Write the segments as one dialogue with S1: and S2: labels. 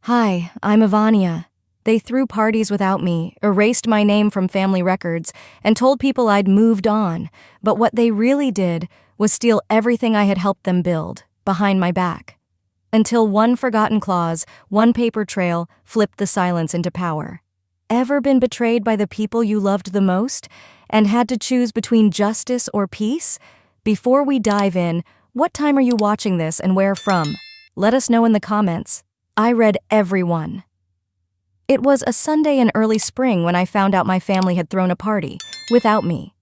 S1: Hi, I'm Ivania. They threw parties without me, erased my name from family records, and told people I'd moved on. But what they really did was steal everything I had helped them build, behind my back. Until one forgotten clause, one paper trail, flipped the silence into power. Ever been betrayed by the people you loved the most, and had to choose between justice or peace? Before we dive in, what time are you watching this and where from? Let us know in the comments. I read every one. It was a Sunday in early spring when I found out my family had thrown a party, without me.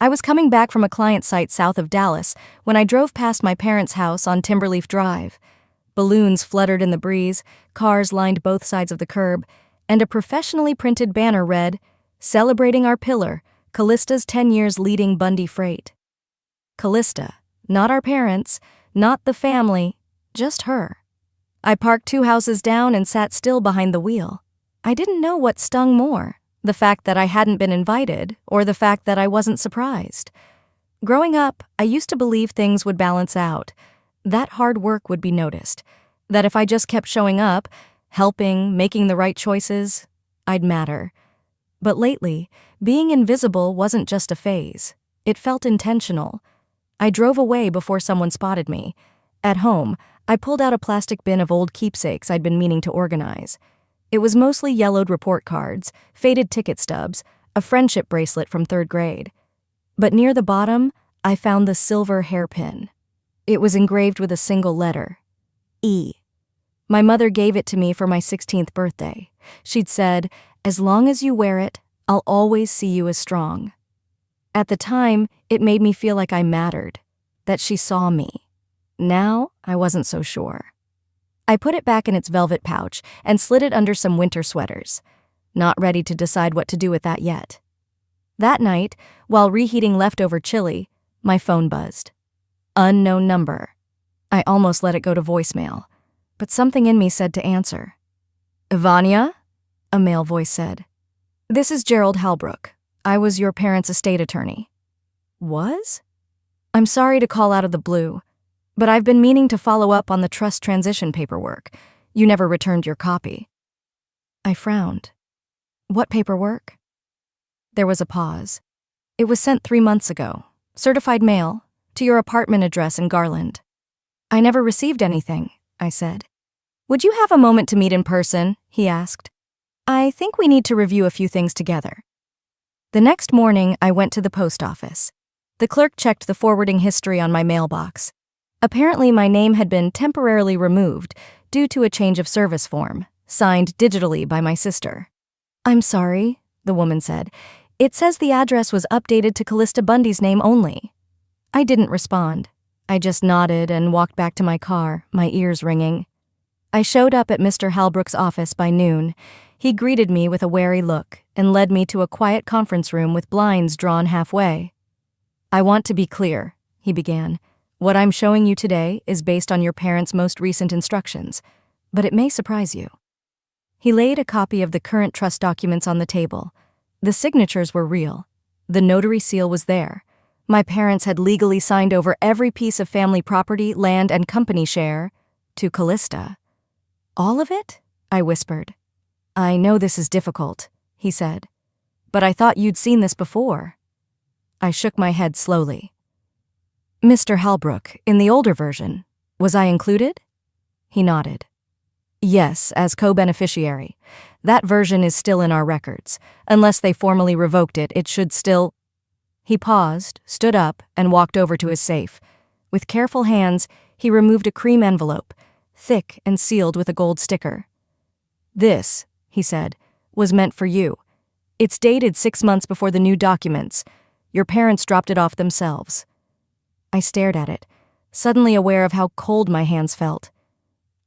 S1: I was coming back from a client site south of Dallas when I drove past my parents' house on Timberleaf Drive. Balloons fluttered in the breeze, cars lined both sides of the curb, and a professionally printed banner read, "Celebrating our pillar, Callista's 10 years leading Bundy freight." Callista, not our parents, not the family, just her. I parked 2 houses down and sat still behind the wheel. I didn't know what stung more, the fact that I hadn't been invited or the fact that I wasn't surprised. Growing up, I used to believe things would balance out, that hard work would be noticed, that if I just kept showing up, helping, making the right choices, I'd matter. But lately, being invisible wasn't just a phase. It felt intentional. I drove away before someone spotted me. At home, I pulled out a plastic bin of old keepsakes I'd been meaning to organize. It was mostly yellowed report cards, faded ticket stubs, a friendship bracelet from 3rd grade. But near the bottom, I found the silver hairpin. It was engraved with a single letter, E. My mother gave it to me for my 16th birthday. She'd said, "As long as you wear it, I'll always see you as strong." At the time, it made me feel like I mattered, that she saw me. Now, I wasn't so sure. I put it back in its velvet pouch and slid it under some winter sweaters, not ready to decide what to do with that yet. That night, while reheating leftover chili, my phone buzzed. Unknown number. I almost let it go to voicemail, but something in me said to answer. "Ivania?" a male voice said. "This is Gerald Halbrook. I was your parents' estate attorney." Was? "I'm sorry to call out of the blue, but I've been meaning to follow up on the trust transition paperwork. You never returned your copy." I frowned. "What paperwork?" There was a pause. "It was sent 3 months ago, certified mail, to your apartment address in Garland." "I never received anything," I said. "Would you have a moment to meet in person?" he asked. "I think we need to review a few things together." The next morning, I went to the post office. The clerk checked the forwarding history on my mailbox. Apparently, my name had been temporarily removed due to a change of service form, signed digitally by my sister. "I'm sorry," the woman said. "It says the address was updated to Callista Bundy's name only." I didn't respond. I just nodded and walked back to my car, my ears ringing. I showed up at Mr. Halbrook's office by noon. He greeted me with a wary look and led me to a quiet conference room with blinds drawn halfway. "I want to be clear," he began. "What I'm showing you today is based on your parents' most recent instructions, but it may surprise you." He laid a copy of the current trust documents on the table. The signatures were real. The notary seal was there. My parents had legally signed over every piece of family property, land, and company share to Callista. "All of it?" I whispered. "I know this is difficult," he said, "but I thought you'd seen this before." I shook my head slowly. "Mr. Halbrook, in the older version, was I included?" He nodded. "Yes, as co-beneficiary. That version is still in our records. Unless they formally revoked it, it should still—" He paused, stood up, and walked over to his safe. With careful hands, he removed a cream envelope, thick and sealed with a gold sticker. "This," he said, "was meant for you. It's dated 6 months before the new documents. Your parents dropped it off themselves." I stared at it, suddenly aware of how cold my hands felt.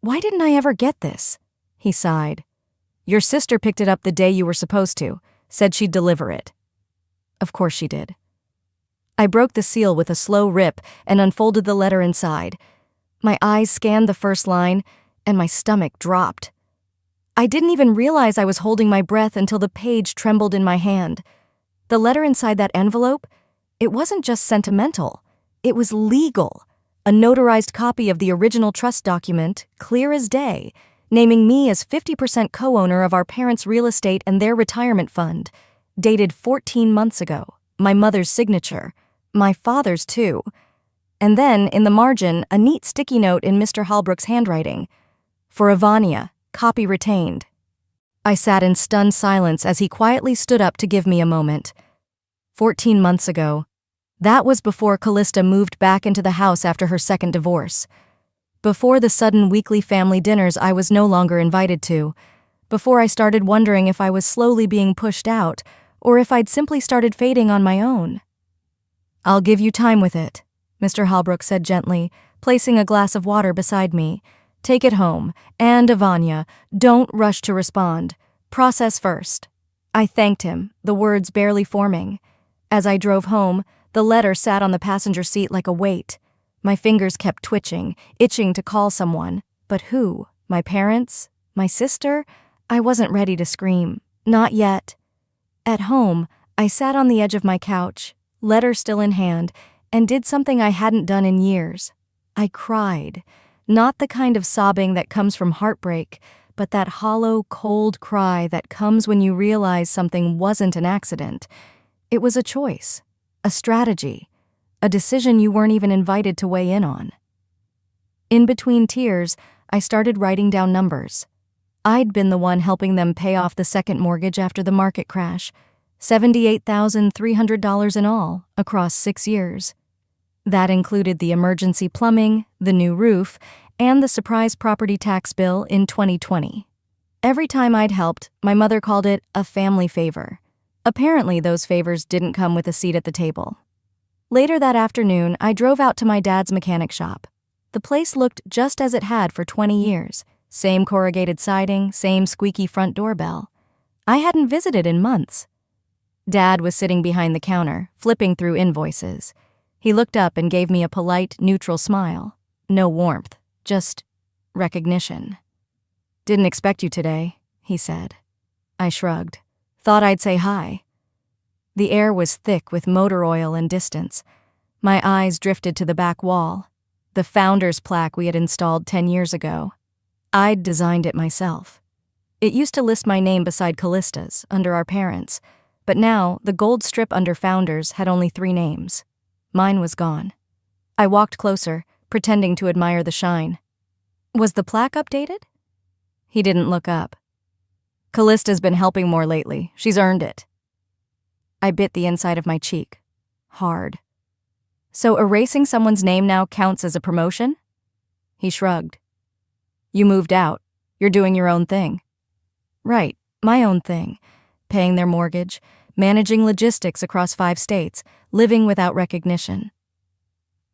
S1: "Why didn't I ever get this?" He sighed. "Your sister picked it up the day you were supposed to, said she'd deliver it." Of course she did. I broke the seal with a slow rip and unfolded the letter inside. My eyes scanned the first line, and my stomach dropped. I didn't even realize I was holding my breath until the page trembled in my hand. The letter inside that envelope, it wasn't just sentimental. It was legal, a notarized copy of the original trust document, clear as day. naming me as 50% co-owner of our parents' real estate and their retirement fund, dated 14 months ago, my mother's signature, my father's too. And then, in the margin, a neat sticky note in Mr. Holbrook's handwriting. For Ivania, copy retained. I sat in stunned silence as he quietly stood up to give me a moment. 14 months ago. That was before Callista moved back into the house after her second divorce. Before the sudden weekly family dinners I was no longer invited to. Before I started wondering if I was slowly being pushed out, or if I'd simply started fading on my own. I'll give you time with it, Mr. Holbrook said gently, placing a glass of water beside me. Take it home, and Ivania, don't rush to respond. Process first. I thanked him, the words barely forming. As I drove home, the letter sat on the passenger seat like a weight. My fingers kept twitching, itching to call someone. But who? My parents? My sister? I wasn't ready to scream. Not yet. At home, I sat on the edge of my couch, letter still in hand, and did something I hadn't done in years. I cried. Not the kind of sobbing that comes from heartbreak, but that hollow, cold cry that comes when you realize something wasn't an accident. It was a choice, a strategy, a decision you weren't even invited to weigh in on. In between tears, I started writing down numbers. I'd been the one helping them pay off the second mortgage after the market crash, $78,300 in all, across 6 years. That included the emergency plumbing, the new roof, and the surprise property tax bill in 2020. Every time I'd helped, my mother called it a family favor. Apparently, those favors didn't come with a seat at the table. Later that afternoon, I drove out to my dad's mechanic shop. The place looked just as it had for 20 years. Same corrugated siding, same squeaky front doorbell. I hadn't visited in months. Dad was sitting behind the counter, flipping through invoices. He looked up and gave me a polite, neutral smile. No warmth, just recognition. Didn't expect you today, he said. I shrugged. Thought I'd say hi. The air was thick with motor oil and distance. My eyes drifted to the back wall, the founder's plaque we had installed 10 years ago. I'd designed it myself. It used to list my name beside Callista's, under our parents, but now the gold strip under Founders had only 3 names. Mine was gone. I walked closer, pretending to admire the shine. Was the plaque updated? He didn't look up. Callista's been helping more lately. She's earned it. I bit the inside of my cheek. Hard. So erasing someone's name now counts as a promotion? He shrugged. You moved out. You're doing your own thing. Right, my own thing. Paying their mortgage, managing logistics across 5 states, living without recognition.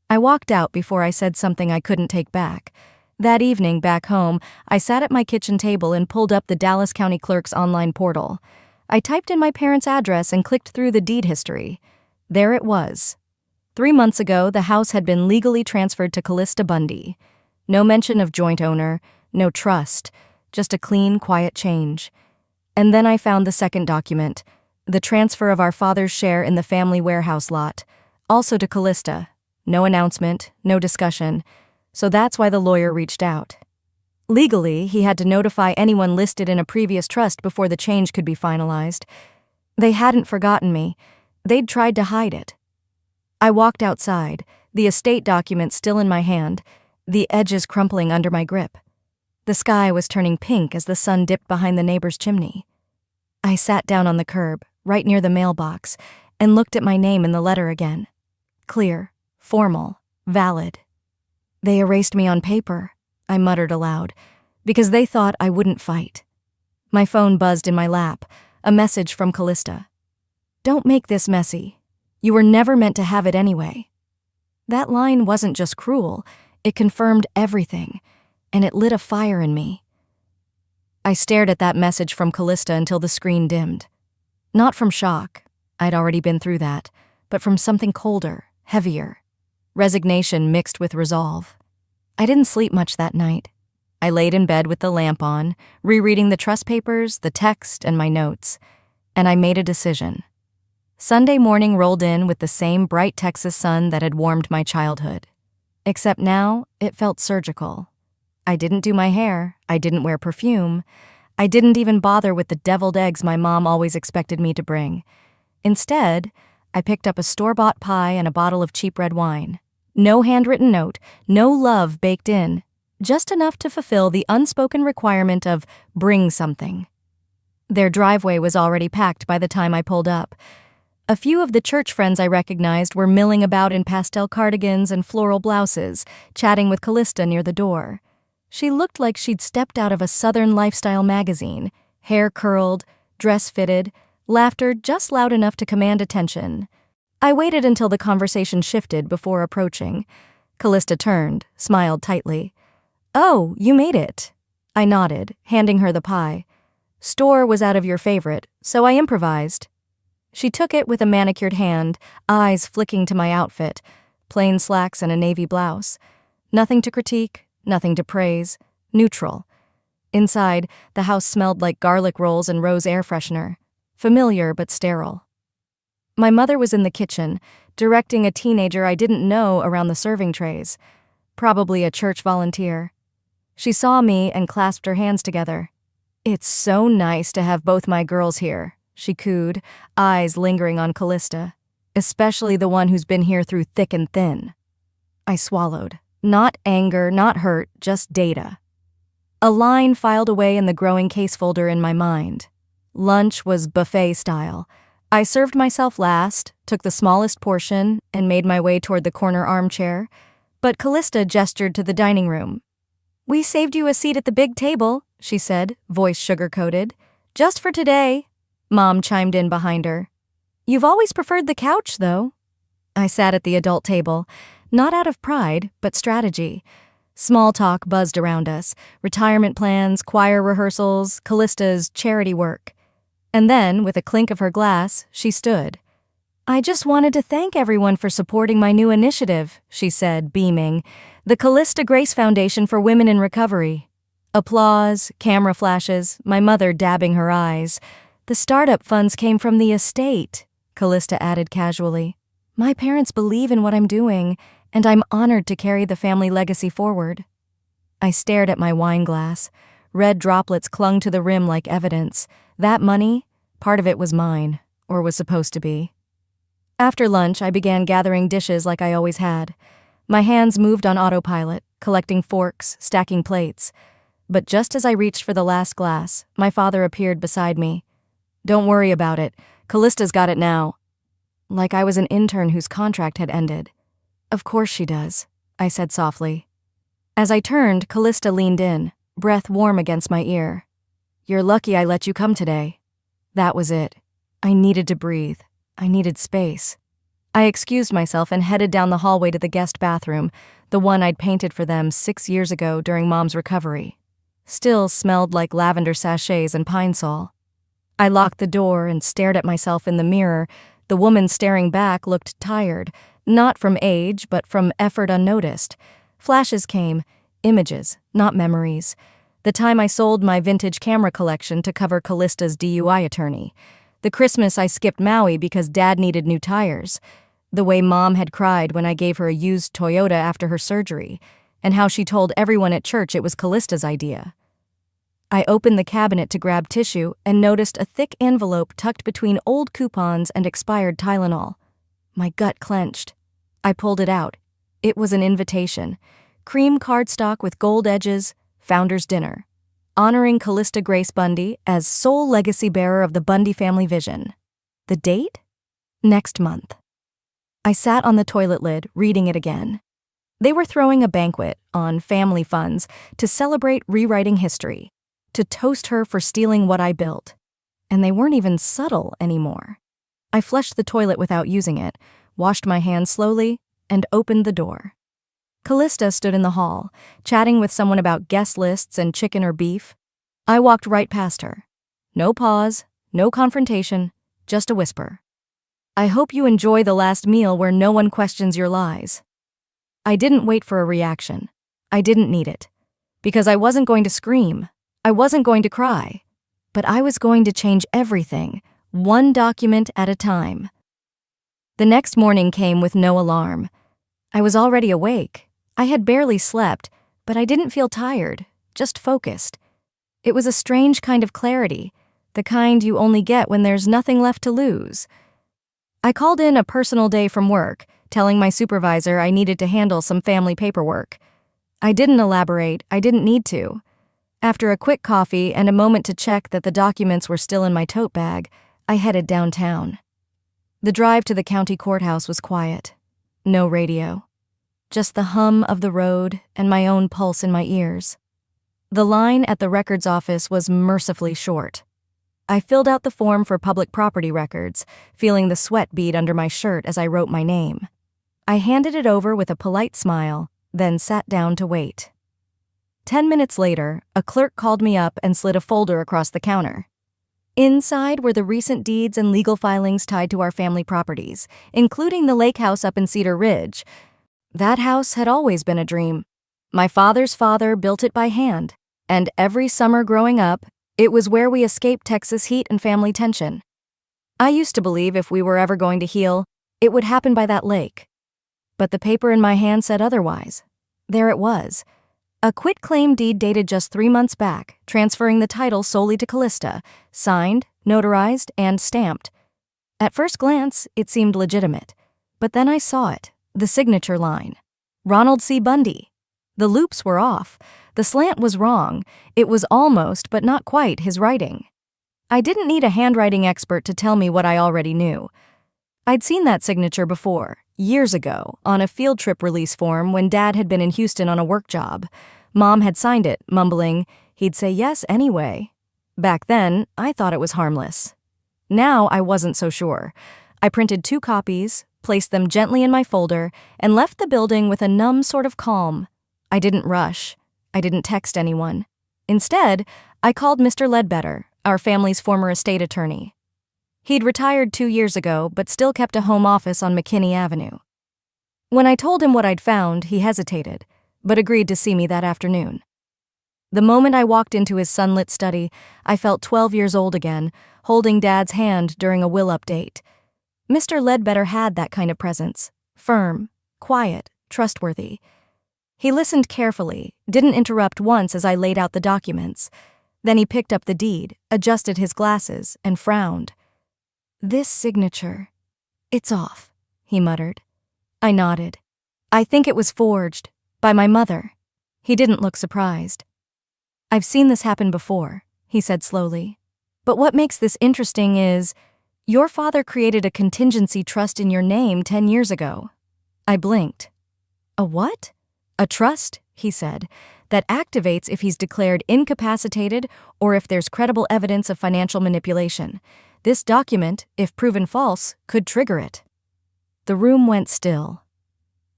S1: I walked out before I said something I couldn't take back. That evening, back home, I sat at my kitchen table and pulled up the Dallas County Clerk's online portal. I typed in my parents' address and clicked through the deed history. There it was. 3 months ago, the house had been legally transferred to Callista Bundy. No mention of joint owner, no trust, just a clean, quiet change. And then I found the second document, the transfer of our father's share in the family warehouse lot, also to Callista. No announcement, no discussion. So that's why the lawyer reached out. Legally, he had to notify anyone listed in a previous trust before the change could be finalized. They hadn't forgotten me. They'd tried to hide it. I walked outside, the estate document still in my hand, the edges crumpling under my grip. The sky was turning pink as the sun dipped behind the neighbor's chimney. I sat down on the curb, right near the mailbox, and looked at my name in the letter again. Clear, formal, valid. They erased me on paper, I muttered aloud, because they thought I wouldn't fight. My phone buzzed in my lap, a message from Callista. Don't make this messy. You were never meant to have it anyway. That line wasn't just cruel, it confirmed everything, and it lit a fire in me. I stared at that message from Callista until the screen dimmed. Not from shock, I'd already been through that, but from something colder, heavier. Resignation mixed with resolve. I didn't sleep much that night. I laid in bed with the lamp on, rereading the trust papers, the text, and my notes, and I made a decision. Sunday morning rolled in with the same bright Texas sun that had warmed my childhood. Except now, it felt surgical. I didn't do my hair. I didn't wear perfume. I didn't even bother with the deviled eggs my mom always expected me to bring. Instead, I picked up a store-bought pie and a bottle of cheap red wine. No handwritten note, no love baked in, just enough to fulfill the unspoken requirement of bring something. Their driveway was already packed by the time I pulled up. A few of the church friends I recognized were milling about in pastel cardigans and floral blouses, chatting with Callista near the door. She looked like she'd stepped out of a Southern lifestyle magazine, hair curled, dress fitted, laughter just loud enough to command attention. I waited until the conversation shifted before approaching. Callista turned, smiled tightly. "Oh, you made it." I nodded, handing her the pie. "Store was out of your favorite, so I improvised." She took it with a manicured hand, eyes flicking to my outfit, plain slacks and a navy blouse. Nothing to critique, nothing to praise, neutral. Inside, the house smelled like garlic rolls and rose air freshener, familiar but sterile. My mother was in the kitchen, directing a teenager I didn't know around the serving trays, probably a church volunteer. She saw me and clasped her hands together. "It's so nice to have both my girls here," she cooed, eyes lingering on Callista, "especially the one who's been here through thick and thin." I swallowed. Not anger, not hurt, just data. A line filed away in the growing case folder in my mind. Lunch was buffet style. I served myself last, took the smallest portion, and made my way toward the corner armchair, but Callista gestured to the dining room. "We saved you a seat at the big table," she said, voice sugar-coated. "Just for today." Mom chimed in behind her. "You've always preferred the couch, though." I sat at the adult table, not out of pride, but strategy. Small talk buzzed around us, retirement plans, choir rehearsals, Callista's charity work. And then, with a clink of her glass, she stood. "I just wanted to thank everyone for supporting my new initiative," she said, beaming, "the Callista Grace Foundation for Women in Recovery." Applause, camera flashes, my mother dabbing her eyes. "The startup funds came from the estate," Callista added casually. "My parents believe in what I'm doing, and I'm honored to carry the family legacy forward." I stared at my wine glass. Red droplets clung to the rim like evidence. That money, part of it was mine, or was supposed to be. After lunch, I began gathering dishes like I always had. My hands moved on autopilot, collecting forks, stacking plates. But just as I reached for the last glass, my father appeared beside me. "Don't worry about it. Callista's got it now." Like I was an intern whose contract had ended. "Of course she does," I said softly. As I turned, Callista leaned in, breath warm against my ear. "You're lucky I let you come today." That was it. I needed to breathe. I needed space. I excused myself and headed down the hallway to the guest bathroom, the one I'd painted for them 6 years ago during Mom's recovery. Still smelled like lavender sachets and pine sol. I locked the door and stared at myself in the mirror. The woman staring back looked tired, not from age, but from effort unnoticed. Flashes came, images, not memories. The time I sold my vintage camera collection to cover Callista's DUI attorney. The Christmas I skipped Maui because Dad needed new tires. The way Mom had cried when I gave her a used Toyota after her surgery, and how she told everyone at church it was Callista's idea. I opened the cabinet to grab tissue and noticed a thick envelope tucked between old coupons and expired Tylenol. My gut clenched. I pulled it out. It was an invitation. Cream cardstock with gold edges, Founder's Dinner. Honoring Callista Grace Bundy as sole legacy bearer of the Bundy family vision. The date? Next month. I sat on the toilet lid, reading it again. They were throwing a banquet on family funds to celebrate rewriting history, to toast her for stealing what I built. And they weren't even subtle anymore. I flushed the toilet without using it, washed my hands slowly, and opened the door. Callista stood in the hall, chatting with someone about guest lists and chicken or beef. I walked right past her. No pause, no confrontation, just a whisper. "I hope you enjoy the last meal where no one questions your lies." I didn't wait for a reaction. I didn't need it. Because I wasn't going to scream. I wasn't going to cry. But I was going to change everything, one document at a time. The next morning came with no alarm. I was already awake. I had barely slept, but I didn't feel tired, just focused. It was a strange kind of clarity, the kind you only get when there's nothing left to lose. I called in a personal day from work, telling my supervisor I needed to handle some family paperwork. I didn't elaborate, I didn't need to. After a quick coffee and a moment to check that the documents were still in my tote bag, I headed downtown. The drive to the county courthouse was quiet. No radio. Just the hum of the road and my own pulse in my ears. The line at the records office was mercifully short. I filled out the form for public property records, feeling the sweat bead under my shirt as I wrote my name. I handed it over with a polite smile, then sat down to wait. 10 minutes later, a clerk called me up and slid a folder across the counter. Inside were the recent deeds and legal filings tied to our family properties, including the lake house up in Cedar Ridge. That house had always been a dream. My father's father built it by hand, and every summer growing up, it was where we escaped Texas heat and family tension. I used to believe if we were ever going to heal, it would happen by that lake. But the paper in my hand said otherwise. There it was. A quitclaim deed dated just 3 months back, transferring the title solely to Callista, signed, notarized, and stamped. At first glance, it seemed legitimate. But then I saw it, the signature line. Ronald C. Bundy. The loops were off. The slant was wrong. It was almost, but not quite, his writing. I didn't need a handwriting expert to tell me what I already knew. I'd seen that signature before, years ago, on a field trip release form when Dad had been in Houston on a work job. Mom had signed it, mumbling, he'd say yes anyway. Back then, I thought it was harmless. Now I wasn't so sure. I printed 2 copies, placed them gently in my folder, and left the building with a numb sort of calm. I didn't rush. I didn't text anyone. Instead, I called Mr. Ledbetter, our family's former estate attorney. He'd retired 2 years ago, but still kept a home office on McKinney Avenue. When I told him what I'd found, he hesitated, but agreed to see me that afternoon. The moment I walked into his sunlit study, I felt 12 years old again, holding Dad's hand during a will update. Mr. Ledbetter had that kind of presence, firm, quiet, trustworthy. He listened carefully, didn't interrupt once as I laid out the documents. Then he picked up the deed, adjusted his glasses, and frowned. "This signature, it's off," he muttered. I nodded. "I think it was forged, by my mother." He didn't look surprised. "I've seen this happen before," he said slowly. "But what makes this interesting is, your father created a contingency trust in your name 10 years ago." I blinked. "A what?" "A trust," he said, "that activates if he's declared incapacitated or if there's credible evidence of financial manipulation. This document, if proven false, could trigger it." The room went still.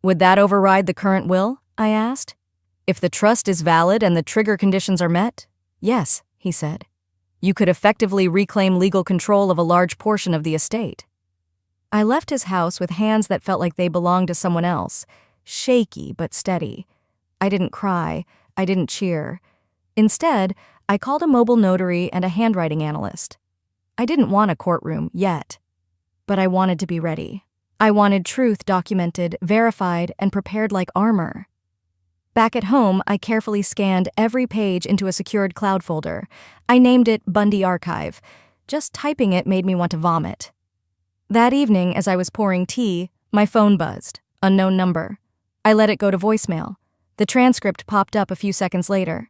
S1: "Would that override the current will?" I asked. "If the trust is valid and the trigger conditions are met?" "Yes," he said. "You could effectively reclaim legal control of a large portion of the estate." I left his house with hands that felt like they belonged to someone else, shaky but steady. I didn't cry. I didn't cheer. Instead, I called a mobile notary and a handwriting analyst. I didn't want a courtroom yet, but I wanted to be ready. I wanted truth documented, verified, and prepared like armor. Back at home, I carefully scanned every page into a secured cloud folder. I named it Bundy Archive. Just typing it made me want to vomit. That evening, as I was pouring tea, my phone buzzed. Unknown number. I let it go to voicemail. The transcript popped up a few seconds later.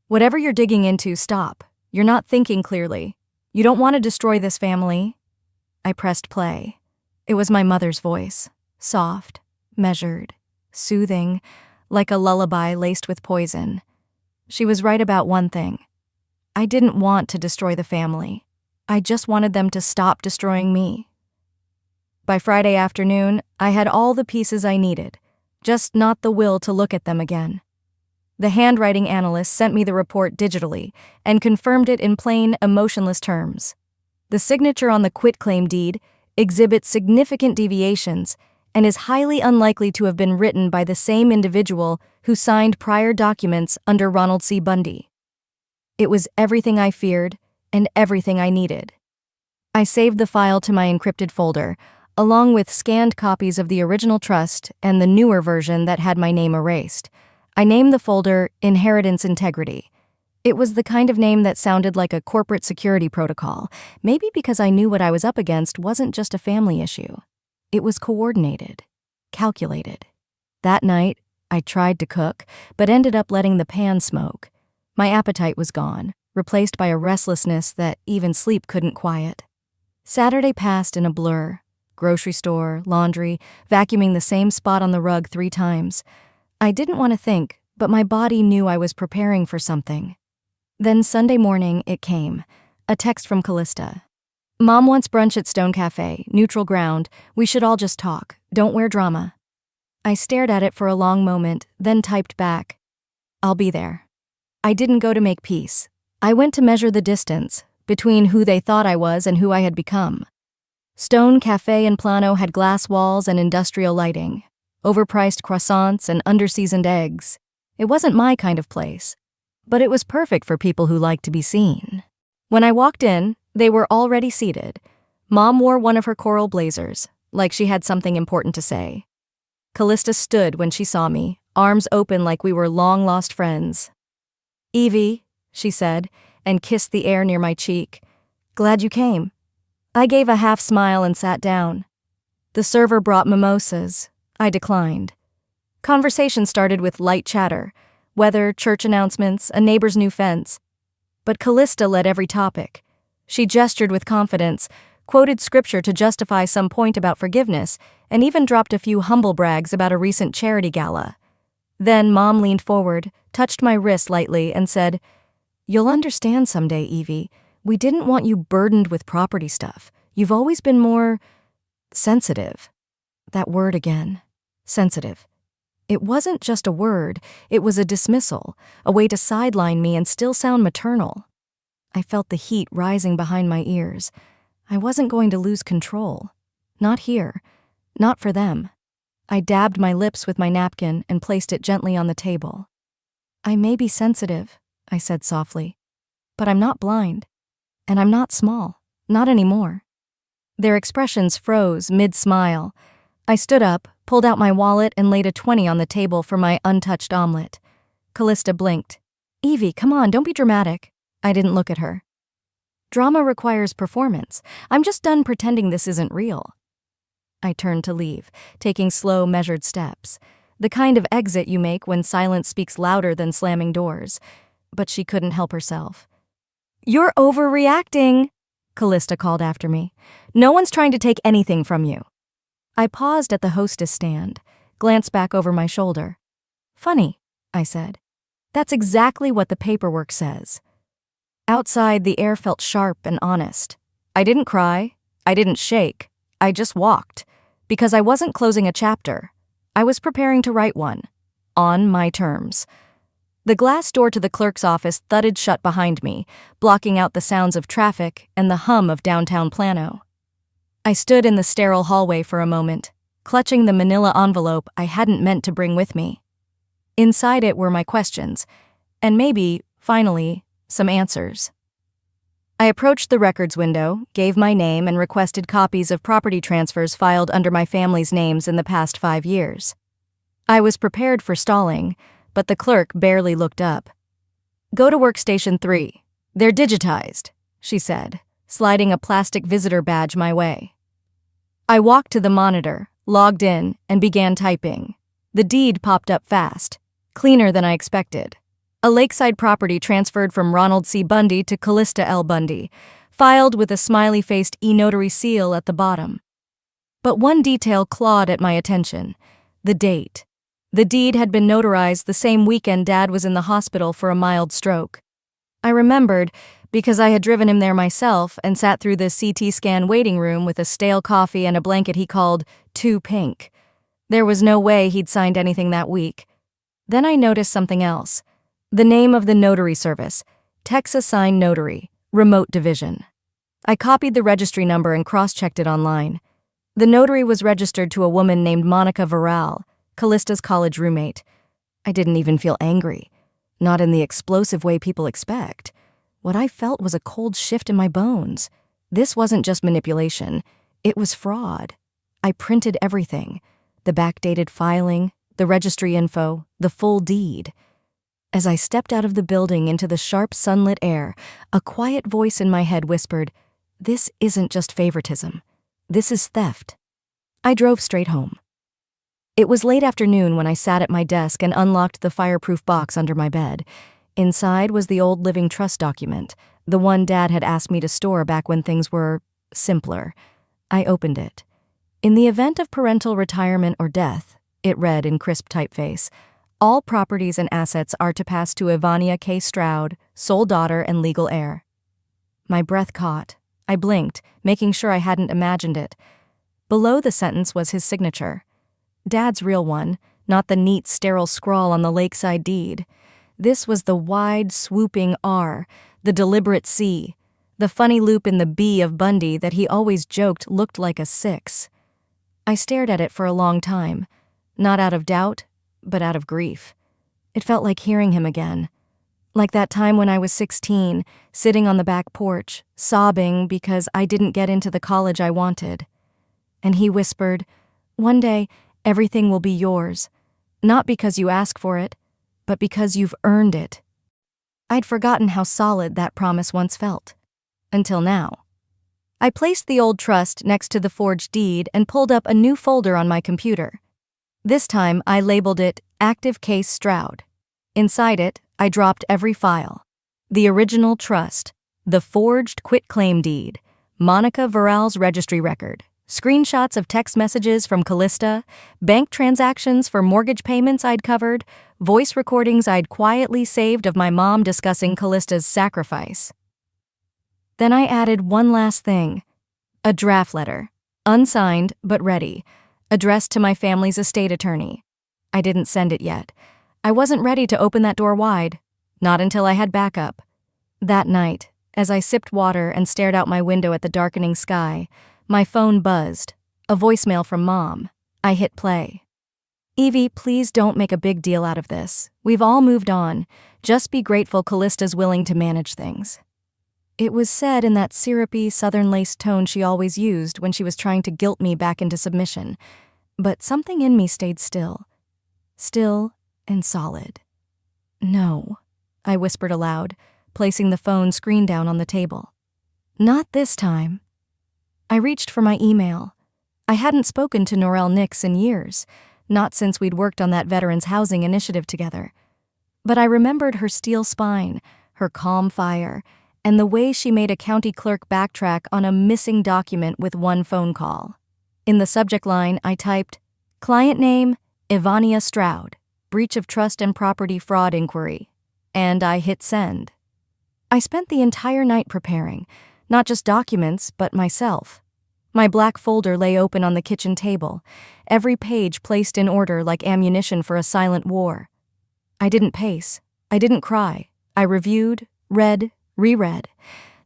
S1: "Whatever you're digging into, stop. You're not thinking clearly. You don't want to destroy this family." I pressed play. It was my mother's voice, soft, measured, soothing, like a lullaby laced with poison. She was right about one thing. I didn't want to destroy the family. I just wanted them to stop destroying me. By Friday afternoon, I had all the pieces I needed, just not the will to look at them again. The handwriting analyst sent me the report digitally and confirmed it in plain, emotionless terms. The signature on the quitclaim deed exhibits significant deviations and is highly unlikely to have been written by the same individual who signed prior documents under Ronald C. Bundy. It was everything I feared and everything I needed. I saved the file to my encrypted folder, along with scanned copies of the original trust and the newer version that had my name erased. I named the folder Inheritance Integrity. It was the kind of name that sounded like a corporate security protocol, maybe because I knew what I was up against wasn't just a family issue. It was coordinated, calculated. That night, I tried to cook, but ended up letting the pan smoke. My appetite was gone, replaced by a restlessness that even sleep couldn't quiet. Saturday passed in a blur. Grocery store, laundry, vacuuming the same spot on the rug 3 times. I didn't want to think, but my body knew I was preparing for something. Then Sunday morning, it came. A text from Callista. Mom wants brunch at Stone Cafe, neutral ground. We should all just talk. Don't wear drama. I stared at it for a long moment, then typed back, I'll be there. I didn't go to make peace. I went to measure the distance between who they thought I was and who I had become. Stone Cafe in Plano had glass walls and industrial lighting, overpriced croissants and underseasoned eggs. It wasn't my kind of place, but it was perfect for people who liked to be seen. When I walked in, they were already seated. Mom wore one of her coral blazers, like she had something important to say. Callista stood when she saw me, arms open like we were long-lost friends. Evie, she said, and kissed the air near my cheek. Glad you came. I gave a half smile and sat down. The server brought mimosas. I declined. Conversation started with light chatter, weather, church announcements, a neighbor's new fence. But Callista led every topic. She gestured with confidence, quoted scripture to justify some point about forgiveness, and even dropped a few humble brags about a recent charity gala. Then Mom leaned forward, touched my wrist lightly, and said, You'll understand someday, Evie. We didn't want you burdened with property stuff. You've always been more sensitive. That word again. Sensitive. It wasn't just a word, it was a dismissal, a way to sideline me and still sound maternal. I felt the heat rising behind my ears. I wasn't going to lose control. Not here. Not for them. I dabbed my lips with my napkin and placed it gently on the table. I may be sensitive, I said softly, but I'm not blind. And I'm not small. Not anymore. Their expressions froze mid-smile. I stood up, pulled out my wallet, and laid a 20 on the table for my untouched omelet. Callista blinked. Evie, come on, don't be dramatic. I didn't look at her. Drama requires performance. I'm just done pretending this isn't real. I turned to leave, taking slow, measured steps. The kind of exit you make when silence speaks louder than slamming doors. But she couldn't help herself. You're overreacting, Callista called after me. No one's trying to take anything from you. I paused at the hostess stand, glanced back over my shoulder. Funny, I said. That's exactly what the paperwork says. Outside, the air felt sharp and honest. I didn't cry. I didn't shake. I just walked. Because I wasn't closing a chapter. I was preparing to write one. On my terms. The glass door to the clerk's office thudded shut behind me, blocking out the sounds of traffic and the hum of downtown Plano. I stood in the sterile hallway for a moment, clutching the manila envelope I hadn't meant to bring with me. Inside it were my questions, and maybe, finally, some answers. I approached the records window, gave my name, and requested copies of property transfers filed under my family's names in the past 5 years. I was prepared for stalling, but the clerk barely looked up. Go to workstation 3. They're digitized, she said, sliding a plastic visitor badge my way. I walked to the monitor, logged in, and began typing. The deed popped up fast, cleaner than I expected. A lakeside property transferred from Ronald C. Bundy to Callista L. Bundy, filed with a smiley-faced e-notary seal at the bottom. But one detail clawed at my attention: the date. The deed had been notarized the same weekend Dad was in the hospital for a mild stroke. I remembered because I had driven him there myself and sat through the CT scan waiting room with a stale coffee and a blanket he called too pink. There was no way he'd signed anything that week. Then I noticed something else. The name of the notary service, Texas Sign Notary, Remote Division. I copied the registry number and cross-checked it online. The notary was registered to a woman named Monica Varal, Callista's college roommate. I didn't even feel angry. Not in the explosive way people expect. What I felt was a cold shift in my bones. This wasn't just manipulation. It was fraud. I printed everything. The backdated filing, the registry info, the full deed. As I stepped out of the building into the sharp sunlit air, a quiet voice in my head whispered, "This isn't just favoritism. This is theft." I drove straight home. It was late afternoon when I sat at my desk and unlocked the fireproof box under my bed. Inside was the old living trust document, the one Dad had asked me to store back when things were simpler. I opened it. In the event of parental retirement or death, it read in crisp typeface, all properties and assets are to pass to Ivania K. Stroud, sole daughter and legal heir. My breath caught. I blinked, making sure I hadn't imagined it. Below the sentence was his signature. Dad's real one, not the neat, sterile scrawl on the lakeside deed. This was the wide, swooping R, the deliberate C, the funny loop in the B of Bundy that he always joked looked like a 6. I stared at it for a long time, not out of doubt, but out of grief. It felt like hearing him again. Like that time when I was 16, sitting on the back porch, sobbing because I didn't get into the college I wanted. And he whispered, "One day, everything will be yours, not because you ask for it, but because you've earned it." I'd forgotten how solid that promise once felt. Until now. I placed the old trust next to the forged deed and pulled up a new folder on my computer. This time, I labeled it Active Case Stroud. Inside it, I dropped every file. The original trust, the forged quitclaim deed, Monica Veral's registry record, screenshots of text messages from Callista, bank transactions for mortgage payments I'd covered, voice recordings I'd quietly saved of my mom discussing Callista's sacrifice. Then I added one last thing, a draft letter, unsigned but ready, addressed to my family's estate attorney. I didn't send it yet. I wasn't ready to open that door wide, not until I had backup. That night, as I sipped water and stared out my window at the darkening sky, my phone buzzed, a voicemail from Mom. I hit play. "Evie, please don't make a big deal out of this. We've all moved on. Just be grateful Callista's willing to manage things." It was said in that syrupy, southern-laced tone she always used when she was trying to guilt me back into submission. But something in me stayed still. Still and solid. "No," I whispered aloud, placing the phone screen down on the table. "Not this time." I reached for my email. I hadn't spoken to Norelle Nix in years, not since we'd worked on that veterans' housing initiative together. But I remembered her steel spine, her calm fire, and the way she made a county clerk backtrack on a missing document with one phone call. In the subject line, I typed, "Client name, Ivania Stroud, breach of trust and property fraud inquiry," and I hit send. I spent the entire night preparing, not just documents, but myself. My black folder lay open on the kitchen table, every page placed in order like ammunition for a silent war. I didn't pace. I didn't cry. I reviewed, read, reread.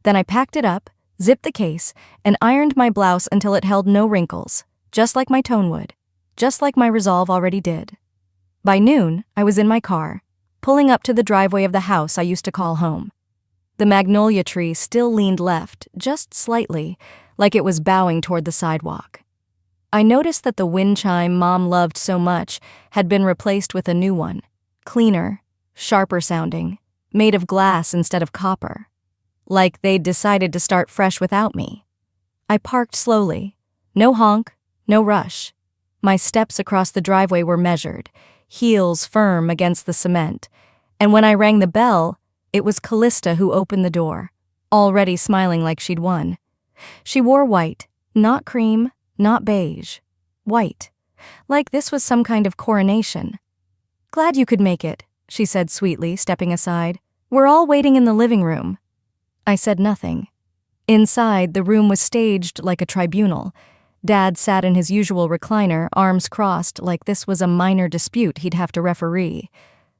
S1: Then I packed it up, zipped the case, and ironed my blouse until it held no wrinkles, just like my tone would, just like my resolve already did. By noon, I was in my car, pulling up to the driveway of the house I used to call home. The magnolia tree still leaned left, just slightly, like it was bowing toward the sidewalk. I noticed that the wind chime Mom loved so much had been replaced with a new one, cleaner, sharper sounding, made of glass instead of copper. Like they'd decided to start fresh without me. I parked slowly. No honk, no rush. My steps across the driveway were measured, heels firm against the cement. And when I rang the bell, it was Callista who opened the door, already smiling like she'd won. She wore white, not cream, not beige. White. Like this was some kind of coronation. "Glad you could make it," she said sweetly, stepping aside. "We're all waiting in the living room." I said nothing. Inside, the room was staged like a tribunal. Dad sat in his usual recliner, arms crossed, like this was a minor dispute he'd have to referee.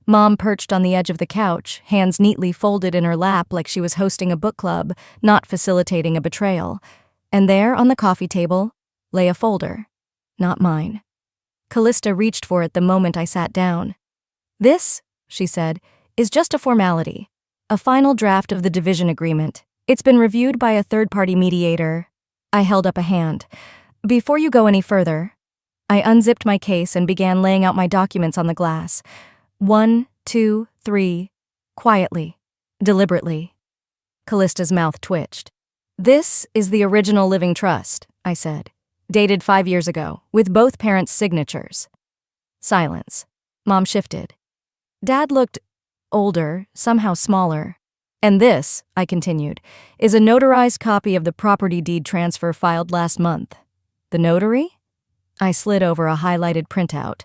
S1: Mom perched on the edge of the couch, hands neatly folded in her lap like she was hosting a book club, not facilitating a betrayal. And there, on the coffee table, lay a folder. Not mine. Callista reached for it the moment I sat down. "This," she said, "is just a formality. A final draft of the division agreement. It's been reviewed by a third-party mediator." I held up a hand. "Before you go any further..." I unzipped my case and began laying out my documents on the glass. 1, 2, 3, quietly, deliberately. Callista's mouth twitched. "This is the original living trust," I said, "dated 5 years ago, with both parents' signatures." Silence. Mom shifted. Dad looked older, somehow smaller. "And this," I continued, "is a notarized copy of the property deed transfer filed last month." "The notary?" I slid over a highlighted printout.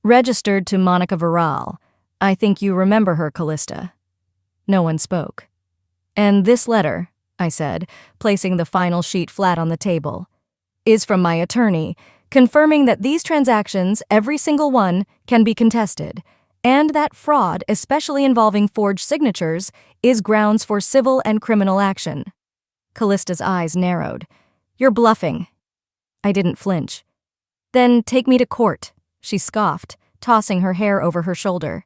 S1: "Registered to Monica Viral. I think you remember her, Callista." No one spoke. "And this letter," I said, placing the final sheet flat on the table, "is from my attorney, confirming that these transactions, every single one, can be contested, and that fraud, especially involving forged signatures, is grounds for civil and criminal action." Callista's eyes narrowed. "You're bluffing." I didn't flinch. "Then take me to court," she scoffed, tossing her hair over her shoulder.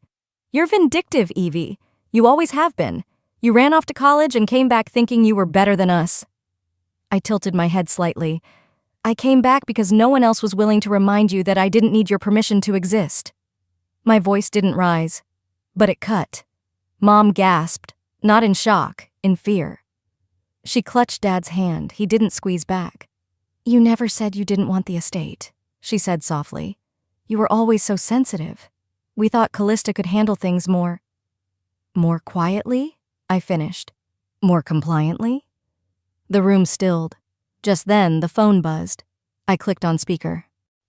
S1: "You're vindictive, Evie. You always have been. You ran off to college and came back thinking you were better than us." I tilted my head slightly. "I came back because no one else was willing to remind you that I didn't need your permission to exist." My voice didn't rise, but it cut. Mom gasped, not in shock, in fear. She clutched Dad's hand. He didn't squeeze back. "You never said you didn't want the estate," she said softly. "You were always so sensitive. We thought Callista could handle things more quietly?" I finished. "More compliantly?" The room stilled. Just then, the phone buzzed. I clicked on speaker.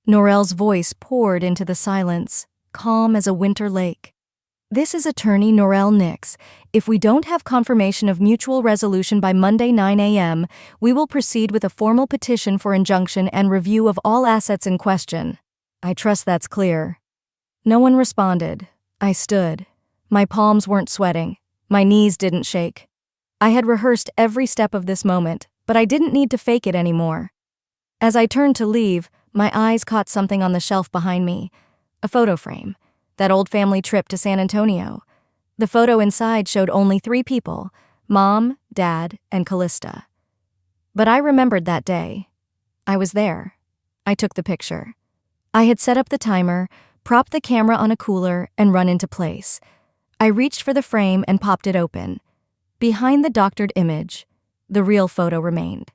S1: Norel's voice poured into the silence, calm as a winter lake. "This is attorney Norel Nix. If we don't have confirmation of mutual resolution by Monday 9 a.m., we will proceed with a formal petition for injunction and review of all assets in question. I trust that's clear." No one responded. I stood. My palms weren't sweating. My knees didn't shake. I had rehearsed every step of this moment, but I didn't need to fake it anymore. As I turned to leave, my eyes caught something on the shelf behind me. A photo frame. That old family trip to San Antonio. The photo inside showed only 3 people: Mom, Dad, and Callista. But I remembered that day. I was there. I took the picture. I had set up the timer, propped the camera on a cooler, and run into place. I reached for the frame and popped it open. Behind the doctored image, the real photo remained,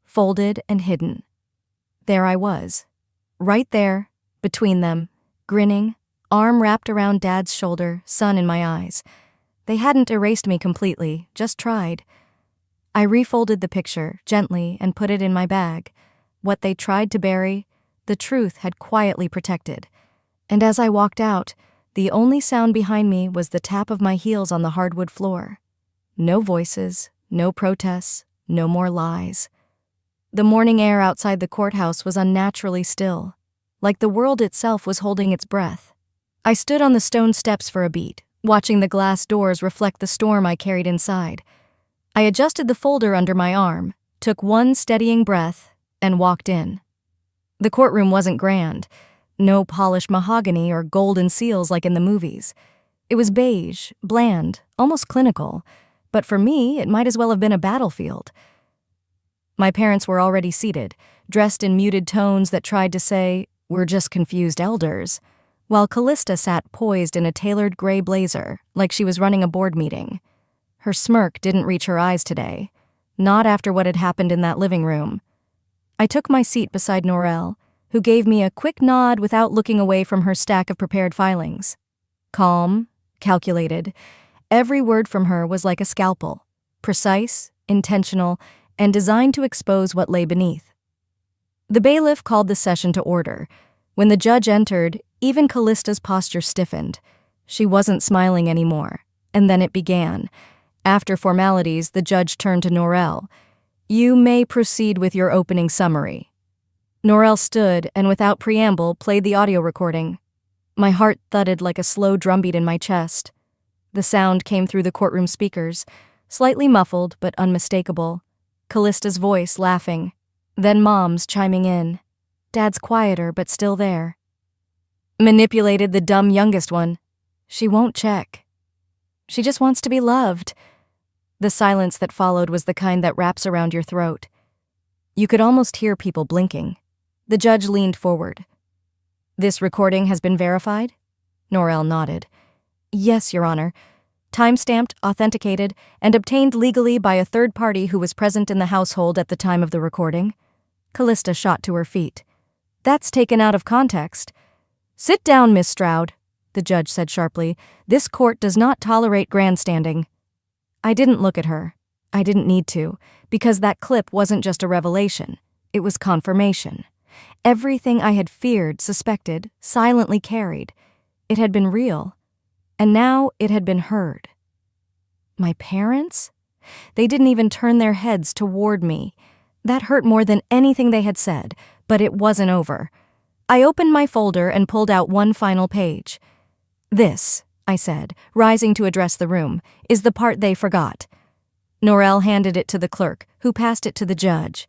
S1: folded and hidden. There I was, right there, between them, grinning, arm wrapped around Dad's shoulder, sun in my eyes. They hadn't erased me completely, just tried. I refolded the picture, gently, and put it in my bag. What they tried to bury, the truth had quietly protected. And as I walked out, the only sound behind me was the tap of my heels on the hardwood floor. No voices, no protests, no more lies. The morning air outside the courthouse was unnaturally still, like the world itself was holding its breath. I stood on the stone steps for a beat, watching the glass doors reflect the storm I carried inside. I adjusted the folder under my arm, took one steadying breath, and walked in. The courtroom wasn't grand. No polished mahogany or golden seals like in the movies. It was beige, bland, almost clinical, but for me, it might as well have been a battlefield. My parents were already seated, dressed in muted tones that tried to say, "We're just confused elders," while Callista sat poised in a tailored gray blazer, like she was running a board meeting. Her smirk didn't reach her eyes today, not after what had happened in that living room. I took my seat beside Norel, who gave me a quick nod without looking away from her stack of prepared filings. Calm, calculated, every word from her was like a scalpel, precise, intentional, and designed to expose what lay beneath. The bailiff called the session to order. When the judge entered, even Callista's posture stiffened. She wasn't smiling anymore, and then it began. After formalities, the judge turned to Norel. "You may proceed with your opening summary." Norel stood and without preamble played the audio recording. My heart thudded like a slow drumbeat in my chest. The sound came through the courtroom speakers, slightly muffled but unmistakable. Callista's voice laughing, then Mom's chiming in. Dad's quieter but still there. "Manipulated the dumb youngest one. She won't check. She just wants to be loved." The silence that followed was the kind that wraps around your throat. You could almost hear people blinking. The judge leaned forward, This recording has been verified? Norel nodded. Yes, Your Honor. Time-stamped, authenticated, and obtained legally by a third party who was present in the household at the time of the recording. Callista shot to her feet. That's taken out of context. Sit down, Miss Stroud, the judge said sharply. This court does not tolerate grandstanding. I didn't look at her. I didn't need to, because that clip wasn't just a revelation. It was confirmation. Everything I had feared, suspected, silently carried. It had been real. And now it had been heard. My parents? They didn't even turn their heads toward me. That hurt more than anything they had said, but it wasn't over. I opened my folder and pulled out one final page. This, I said, rising to address the room, is the part they forgot. Norel handed it to the clerk, who passed it to the judge.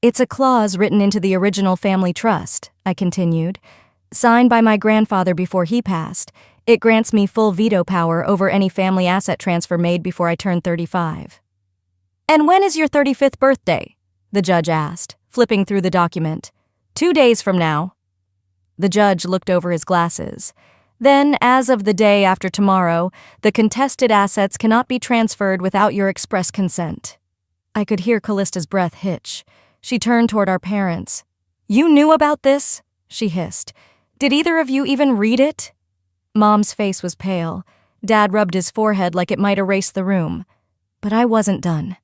S1: It's a clause written into the original family trust, I continued. Signed by my grandfather before he passed. It grants me full veto power over any family asset transfer made before I turn 35. And when is your 35th birthday? The judge asked, flipping through the document. 2 days from now. The judge looked over his glasses. Then, as of the day after tomorrow, the contested assets cannot be transferred without your express consent. I could hear Callista's breath hitch. She turned toward our parents. You knew about this? She hissed. Did either of you even read it? Mom's face was pale. Dad rubbed his forehead like it might erase the room. But I wasn't done.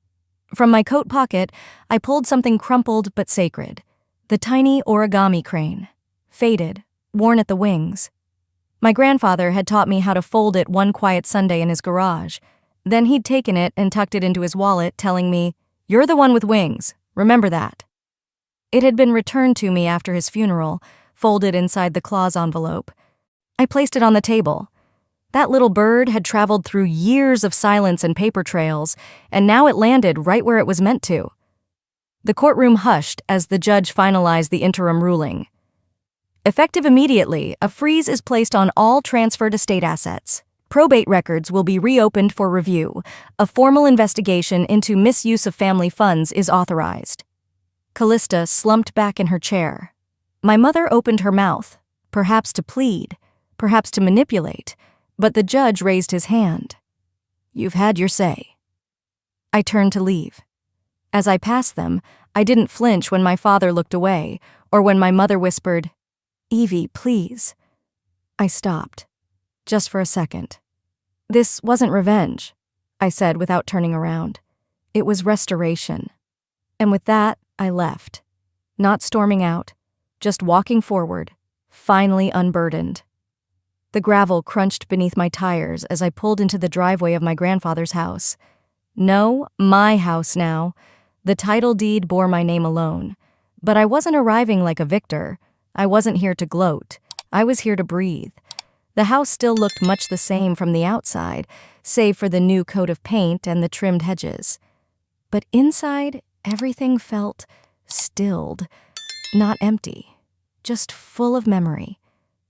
S1: From my coat pocket, I pulled something crumpled but sacred. The tiny origami crane. Faded, worn at the wings. My grandfather had taught me how to fold it one quiet Sunday in his garage. Then he'd taken it and tucked it into his wallet, telling me, "You're the one with wings. Remember that." It had been returned to me after his funeral, folded inside the clause envelope. I placed it on the table. That little bird had traveled through years of silence and paper trails, and now it landed right where it was meant to. The courtroom hushed as the judge finalized the interim ruling. Effective immediately, a freeze is placed on all transferred estate assets. Probate records will be reopened for review. A formal investigation into misuse of family funds is authorized. Callista slumped back in her chair. My mother opened her mouth, perhaps to plead, perhaps to manipulate, but the judge raised his hand. You've had your say. I turned to leave. As I passed them, I didn't flinch when my father looked away, or when my mother whispered, Evie, please. I stopped, just for a second. This wasn't revenge, I said without turning around. It was restoration. And with that, I left, not storming out, just walking forward, finally unburdened. The gravel crunched beneath my tires as I pulled into the driveway of my grandfather's house. No, my house now. The title deed bore my name alone. But I wasn't arriving like a victor. I wasn't here to gloat. I was here to breathe. The house still looked much the same from the outside, save for the new coat of paint and the trimmed hedges. But inside, everything felt stilled, not empty, just full of memory.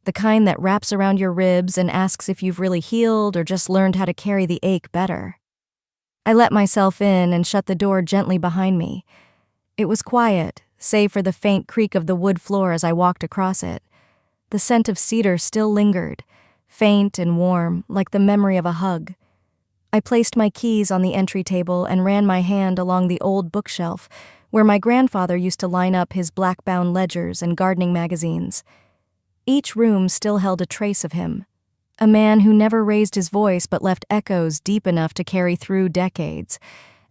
S1: The kind that wraps around your ribs and asks if you've really healed or just learned how to carry the ache better. I let myself in and shut the door gently behind me. It was quiet, save for the faint creak of the wood floor as I walked across it. The scent of cedar still lingered, faint and warm, like the memory of a hug. I placed my keys on the entry table and ran my hand along the old bookshelf where my grandfather used to line up his black-bound ledgers and gardening magazines. Each room still held a trace of him, a man who never raised his voice but left echoes deep enough to carry through decades.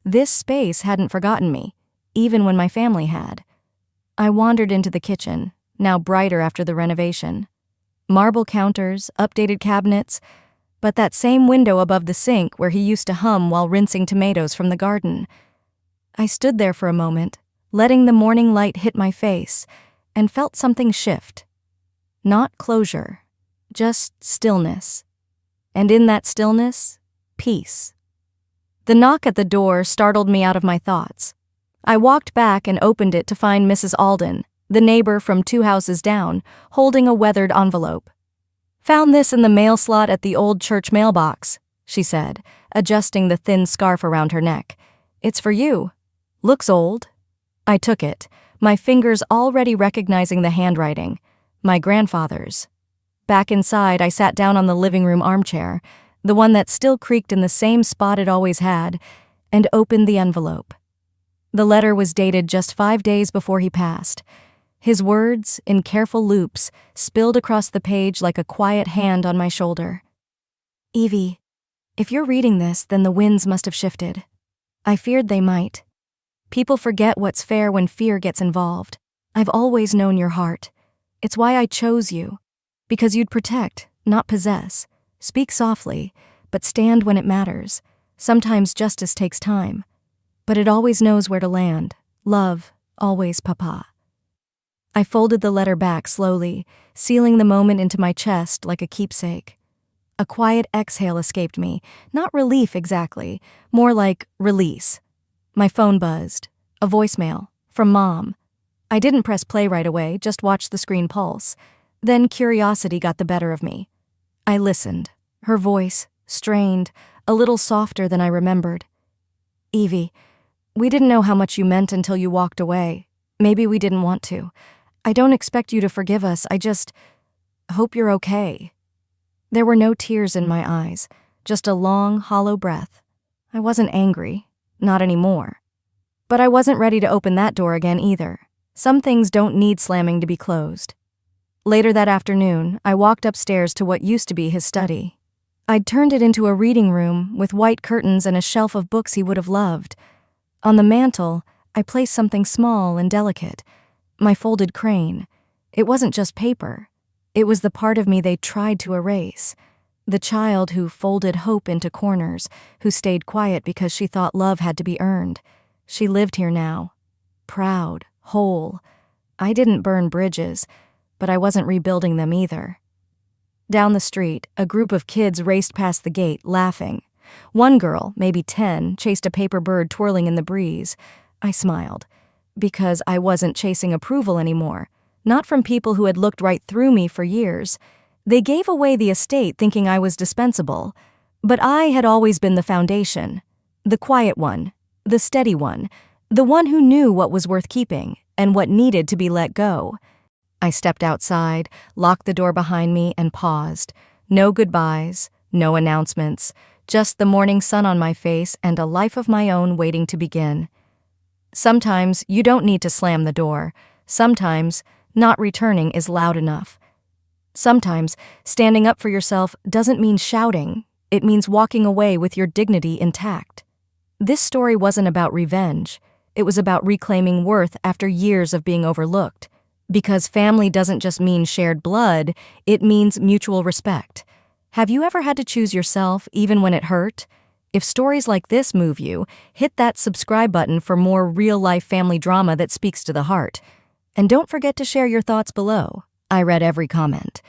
S1: This space hadn't forgotten me, even when my family had. I wandered into the kitchen, now brighter after the renovation. Marble counters, updated cabinets, but that same window above the sink where he used to hum while rinsing tomatoes from the garden. I stood there for a moment, letting the morning light hit my face, and felt something shift. Not closure, just stillness. And in that stillness, peace. The knock at the door startled me out of my thoughts. I walked back and opened it to find Mrs. Alden, the neighbor from 2 houses down, holding a weathered envelope. "Found this in the mail slot at the old church mailbox," she said, adjusting the thin scarf around her neck. "It's for you. Looks old." I took it, my fingers already recognizing the handwriting. My grandfather's. Back inside, I sat down on the living room armchair, the one that still creaked in the same spot it always had, and opened the envelope. The letter was dated just 5 days before he passed. His words, in careful loops, spilled across the page like a quiet hand on my shoulder. Evie, if you're reading this, then the winds must have shifted. I feared they might. People forget what's fair when fear gets involved. I've always known your heart. It's why I chose you. Because you'd protect, not possess. Speak softly, but stand when it matters. Sometimes justice takes time. But it always knows where to land. Love, always, Papa. I folded the letter back slowly, sealing the moment into my chest like a keepsake. A quiet exhale escaped me, not relief exactly, more like release. My phone buzzed. A voicemail. From Mom. I didn't press play right away, just watched the screen pulse. Then curiosity got the better of me. I listened. Her voice, strained, a little softer than I remembered. Evie, we didn't know how much you meant until you walked away. Maybe we didn't want to. I don't expect you to forgive us, I just hope you're okay. There were no tears in my eyes, just a long, hollow breath. I wasn't angry, not anymore. But I wasn't ready to open that door again either. Some things don't need slamming to be closed. Later that afternoon, I walked upstairs to what used to be his study. I'd turned it into a reading room with white curtains and a shelf of books he would have loved. On the mantel, I placed something small and delicate. My folded crane. It wasn't just paper. It was the part of me they tried to erase. The child who folded hope into corners, who stayed quiet because she thought love had to be earned. She lived here now. Proud, whole. I didn't burn bridges, but I wasn't rebuilding them either. Down the street, a group of kids raced past the gate, laughing. One girl, maybe 10, chased a paper bird twirling in the breeze. I smiled, because I wasn't chasing approval anymore, not from people who had looked right through me for years. They gave away the estate thinking I was dispensable, but I had always been the foundation, the quiet one, the steady one, the one who knew what was worth keeping and what needed to be let go. I stepped outside, locked the door behind me, and paused. No goodbyes, no announcements, just the morning sun on my face and a life of my own waiting to begin. Sometimes you don't need to slam the door. Sometimes not returning is loud enough. Sometimes standing up for yourself doesn't mean shouting. It means walking away with your dignity intact. This story wasn't about revenge. It was about reclaiming worth after years of being overlooked. Because family doesn't just mean shared blood, it means mutual respect. Have you ever had to choose yourself even when it hurt? If stories like this move you, hit that subscribe button for more real-life family drama that speaks to the heart. And don't forget to share your thoughts below. I read every comment.